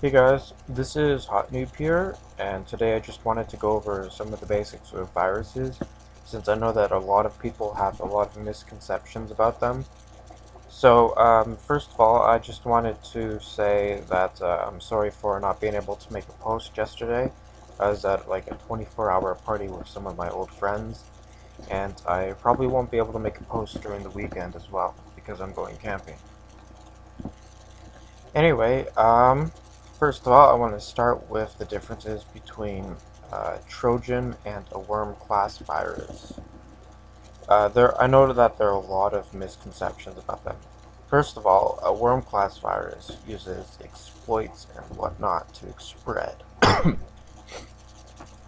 Hey guys, this is Hot Noob here, and today I just wanted to go over some of the basics of viruses, since I know that a lot of people have a lot of misconceptions about them. So, first of all, I just wanted to say that I'm sorry for not being able to make a post yesterday. I was at like a 24-hour party with some of my old friends, and I probably won't be able to make a post during the weekend as well, because I'm going camping. Anyway, first of all, I want to start with the differences between Trojan and a worm class virus. I know that there are a lot of misconceptions about them. First of all, a worm class virus uses exploits and whatnot to spread.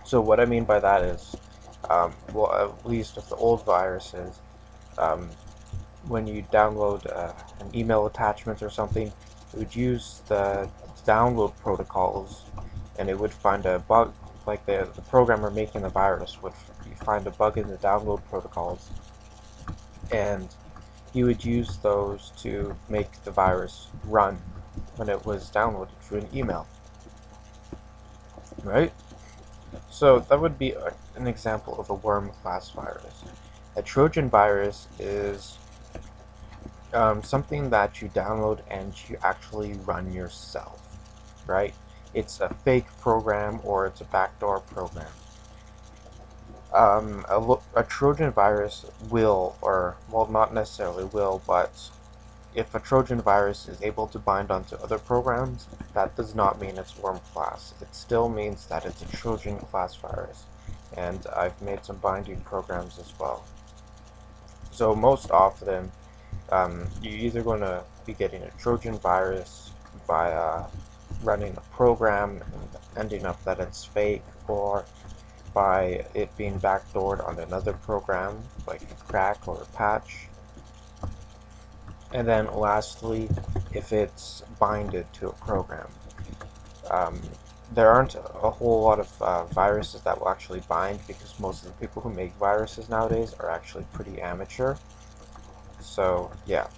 So what I mean by that is, well, at least with the old viruses, um, when you download an email attachment or something, it would use the download protocols, and it would find a bug, like the programmer making the virus would find a bug in the download protocols, and you would use those to make the virus run when it was downloaded through an email, right? So that would be an example of a worm class virus. A Trojan virus is something that you download and you actually run yourself, right? It's a fake program or it's a backdoor program. A Trojan virus will, or well, not necessarily will, but if a Trojan virus is able to bind onto other programs, that does not mean it's worm class. It still means that it's a Trojan class virus. And I've made some binding programs as well. So most often, you're either going to be getting a Trojan virus by running a program and ending up that it's fake, or by it being backdoored on another program, like a crack or a patch. And then lastly, if it's binded to a program. Um, there aren't a whole lot of viruses that will actually bind, because most of the people who make viruses nowadays are actually pretty amateur. So yeah,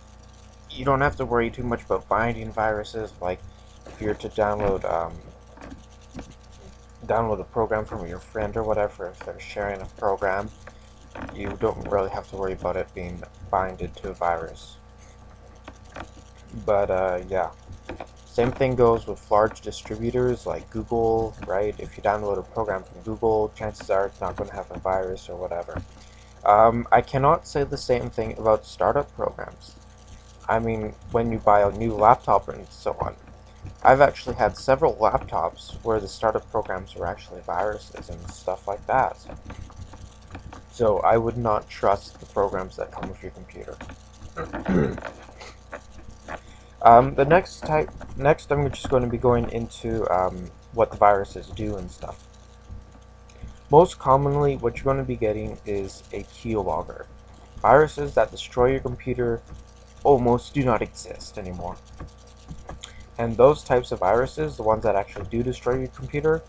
you don't have to worry too much about binding viruses. Like if you're to download a program from your friend or whatever, if they're sharing a program, you don't really have to worry about it being binded to a virus. But yeah, same thing goes with large distributors like Google, right? If you download a program from Google, chances are it's not going to have a virus or whatever. I cannot say the same thing about startup programs. I mean, when you buy a new laptop and so on, I've actually had several laptops where the startup programs were actually viruses and stuff like that. So I would not trust the programs that come with your computer. Next I'm just going to be going into what the viruses do and stuff. Most commonly, what you're going to be getting is a keylogger. Viruses that destroy your computer almost do not exist anymore. And those types of viruses, the ones that actually do destroy your computer,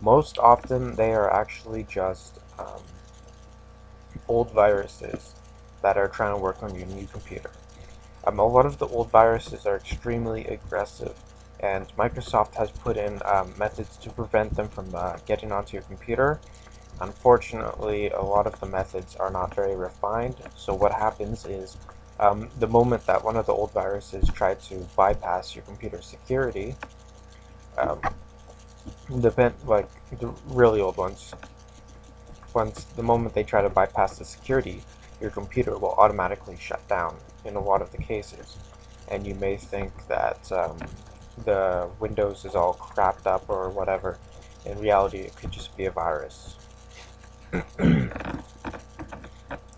most often they are actually just old viruses that are trying to work on your new computer. A lot of the old viruses are extremely aggressive, and Microsoft has put in methods to prevent them from getting onto your computer. Unfortunately, a lot of the methods are not very refined, so what happens is the moment that one of the old viruses try to bypass your computer security, um, like the really old ones, once the moment they try to bypass the security, your computer will automatically shut down in a lot of the cases. And you may think that the Windows is all crapped up or whatever. In reality, it could just be a virus.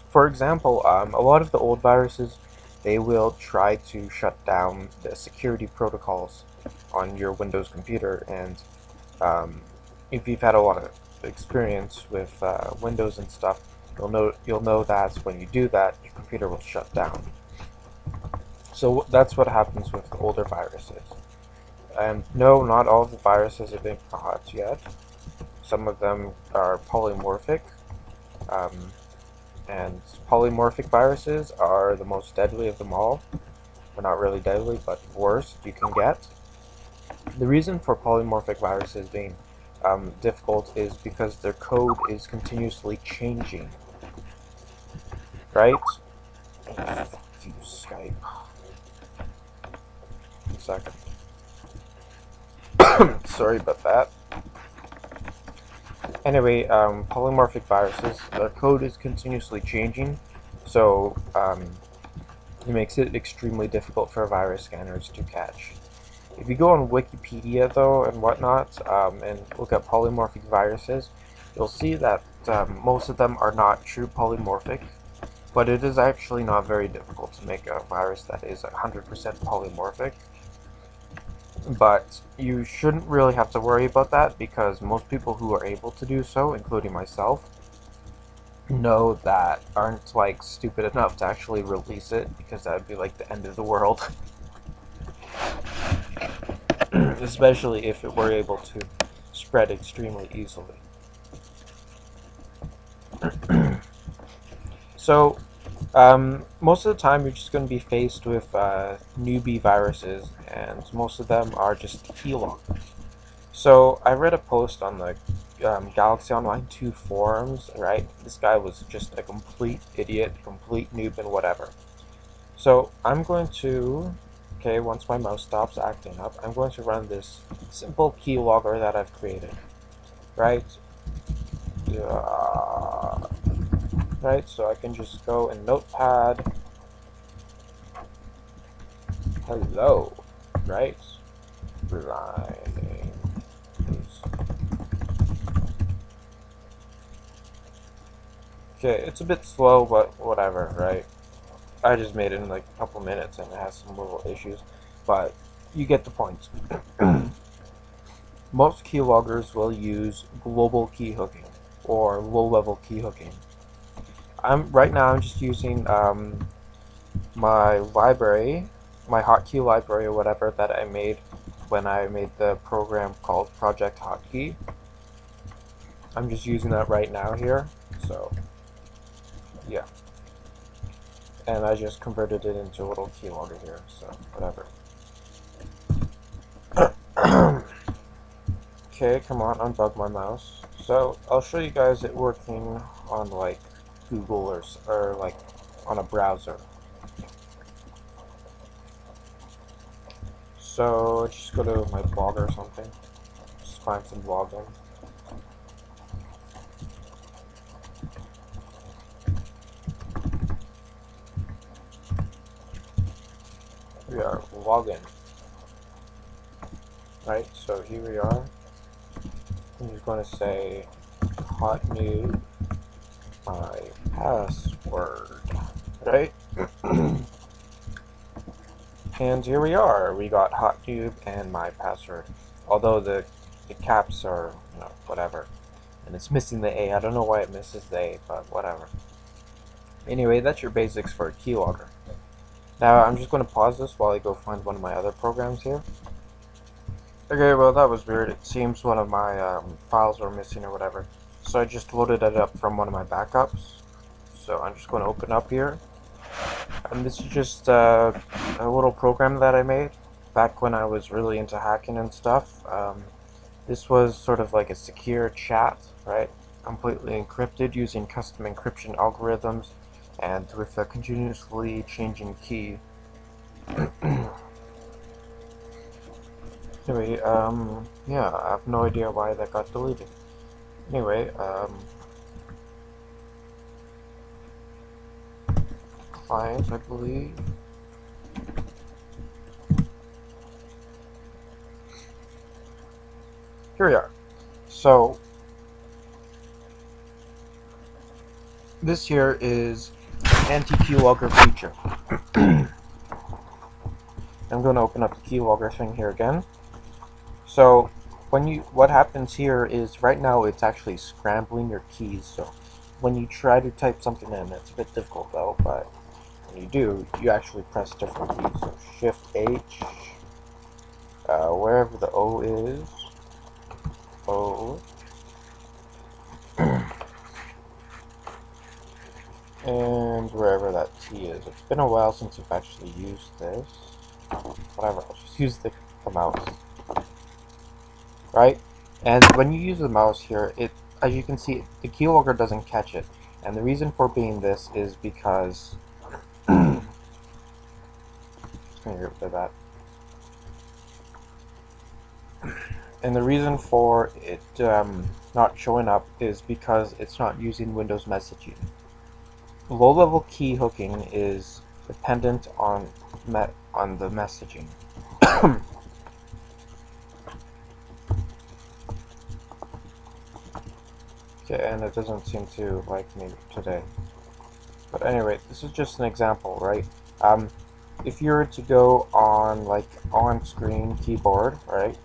For example, a lot of the old viruses, they will try to shut down the security protocols on your Windows computer, and um, if you've had a lot of experience with Windows and stuff, you'll know that when you do that, your computer will shut down. So that's what happens with the older viruses. And no, not all of the viruses have been caught yet. Some of them are polymorphic, um, and polymorphic viruses are the most deadly of them all. Well, not really deadly, but worst you can get. The reason for polymorphic viruses being difficult is because their code is continuously changing, right? Use Skype. 1 second. Sorry about that. Anyway, polymorphic viruses, their code is continuously changing, so it makes it extremely difficult for virus scanners to catch. If you go on Wikipedia, though, and whatnot, and look at polymorphic viruses, you'll see that most of them are not true polymorphic, but it is actually not very difficult to make a virus that is 100% polymorphic. But you shouldn't really have to worry about that, because most people who are able to do so, including myself, know that aren't like stupid enough to actually release it, because that would be like the end of the world. Especially if it were able to spread extremely easily. So, most of the time you're just going to be faced with newbie viruses, and most of them are just keyloggers. So, I read a post on the Galaxy Online 2 forums, right? This guy was just a complete idiot, complete noob, and whatever. So, I'm going to, okay, once my mouse stops acting up, I'm going to run this simple keylogger that I've created, right? Right, so I can just go in Notepad, hello, right? Running. Okay, it's a bit slow, but whatever, right? I just made it in like a couple minutes and it has some little issues, but you get the point. Most keyloggers will use global key hooking or low-level key hooking. Right now I'm just using my library, my hotkey library or whatever that I made when I made the program called Project Hotkey. I'm just using that right now here, so yeah. And I just converted it into a little keylogger here, so whatever. Okay, come on, unbug my mouse. So I'll show you guys it working on like Google or like on a browser. So just go to my blog or something. Just find some login. We are login. Right, so here we are. I'm just going to say hot new my password, right? And here we are. We got hotnoob and my password. Although the caps are, you know, whatever. And it's missing the A. I don't know why it misses the A, but whatever. Anyway, that's your basics for a keylogger. Now, I'm just going to pause this while I go find one of my other programs here. Okay, well, that was weird. It seems one of my files were missing or whatever. So I just loaded it up from one of my backups. So I'm just going to open up here. And this is just a little program that I made back when I was really into hacking and stuff. This was sort of like a secure chat, right? Completely encrypted using custom encryption algorithms and with a continuously changing key. Anyway, yeah, I have no idea why that got deleted. Anyway, client, I believe. Here we are. So, this here is anti-keylogger feature. I'm going to open up the keylogger thing here again. So, what happens here is right now it's actually scrambling your keys. So, when you try to type something in, it's a bit difficult though, but when you do, you actually press different keys. So, Shift H, wherever the O is, O, and wherever that T is. It's been a while since I've actually used this. Whatever, I'll just use the mouse. right? And when you use the mouse here, as you can see, the keylogger doesn't catch it. And the reason for being this is because just gonna get rid of that. And the reason for it not showing up is because it's not using Windows messaging. Low-level key hooking is dependent on the messaging. Okay, and it doesn't seem to like me today. But anyway, this is just an example, right? If you were to go on like on-screen keyboard, right?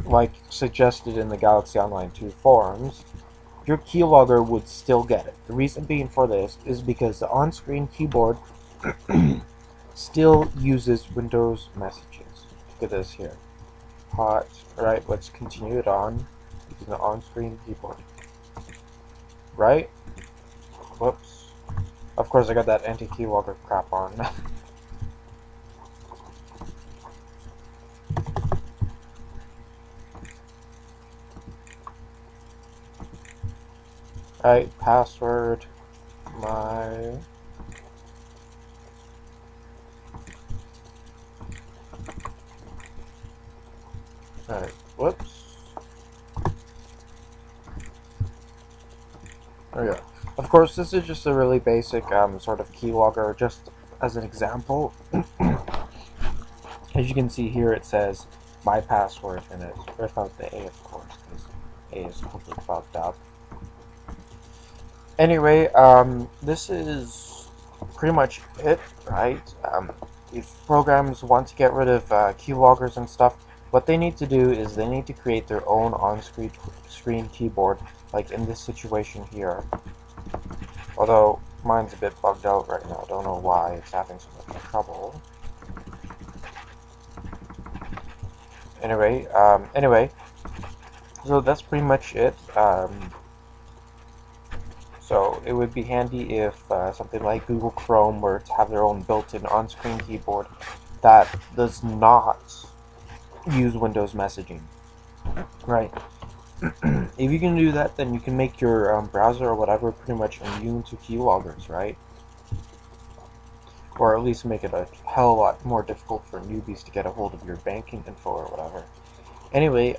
Like suggested in the Galaxy Online 2 forums, your keylogger would still get it. The reason being for this is because the on-screen keyboard still uses Windows messages. Look at this here. Hot, right? Let's continue it on using the on-screen keyboard. Right? Whoops. Of course, I got that anti-keylogger crap on. Right, password, my... Alright, whoops. There we go. Of course, this is just a really basic sort of keylogger, just as an example. As you can see here, it says my password, and it's without the A, of course, because A is totally fucked up. Anyway, this is pretty much it, right? If programs want to get rid of keyloggers and stuff, what they need to do is they need to create their own on-screen keyboard, like in this situation here. Although mine's a bit bugged out right now, I don't know why it's having so much trouble. Anyway, so that's pretty much it. So it would be handy if something like Google Chrome were to have their own built-in on-screen keyboard that does not use Windows messaging. Right. If you can do that, then you can make your browser or whatever pretty much immune to keyloggers, right? Or at least make it a hell of a lot more difficult for newbies to get a hold of your banking info or whatever. Anyway,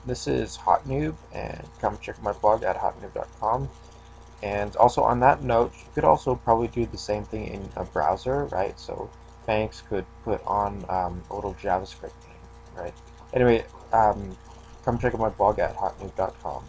this is Hot Noob, and come check my blog at hotnoob.com. And also on that note, you could also probably do the same thing in a browser, right? So banks could put on a little JavaScript thing, right? Anyway, come check out my blog at hotnoob.com.